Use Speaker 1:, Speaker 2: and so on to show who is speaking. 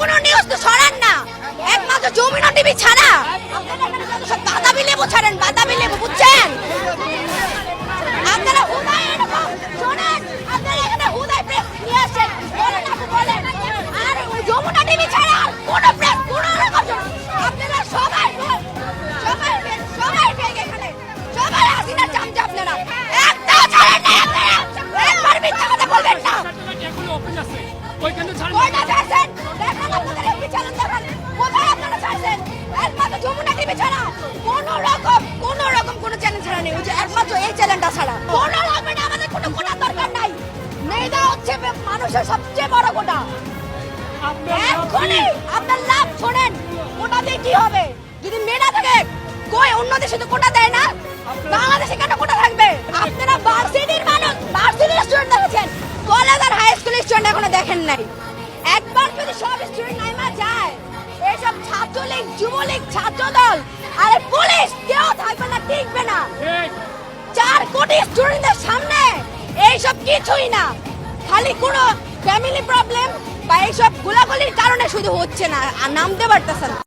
Speaker 1: কোনো নিউজ তো ছড়ান না, একমাত্র যমুনা টিভি ছাড়া সব বাতাবি লেবু ছাড়েন, বাতাবি লেবু, বুঝছেন? আপনারা হুদাই এরকম শোনেন, আপনারা এখানে হুদাই প্রেস নিয়ে আসেন, বলেন আপনি বলেন, আর ওই যমুনা টিভি ছাড়া কোনো প্রেস কোনো রকম আপনারা সবাই ফেক এখানে, সবাই হাসিনার চামচা আপনারা, একটাও ছাড়েন না, আপনারা একবার মিথ্যা কথা বলবেন না। কয়টা ছাড়ছেন? দেখেন আপনাদের এমপি চ্যানেল দেখান, কোথায় আপনারা ছাড়ছেন? একমাত্র যমুনা টিভি ছাড়া কোনো রকম কোনো চ্যানেল ছাড়া নেই, ওই যে একমাত্র এই চ্যানেলটা ছাড়া কোনো লাগবে না, আমাদের কোনো কোটা দরকার নাই। মেয়েটা হচ্ছে মানুষের সবচেয়ে বড় কোটা। এখনই আপনার লাভ শোনেন, কোটা দিয়ে কি হবে? যদি মেয়েরা থাকে, কই অন্য দেশে তো কোটা দেয় না, বাংলাদেশে কেন কোটা থাকবে? আপনারা ভার্সিটির মানুষ, ভার্সিটির স্টুডেন্ট দেখেছেন, কলেজ আর হাই স্কুলের স্টুডেন্ট এখনো দেখেন নাই। একবার যদি সব স্টুডেন্ট নাইমা যায়, এইসব ছাত্রলীগ, যুবলীগ, ছাত্রদল আর পুলিশ কেউ থাকবে না, টিকবে না। 4 কোটি স্টুডেন্টদের সামনে এইসব কিছুই না, খালি কোনো ফ্যামিলি প্রবলেম বা এইসব গোলাগুলির কারণে শুধু হচ্ছে না, আর নামতে পারতেছে না।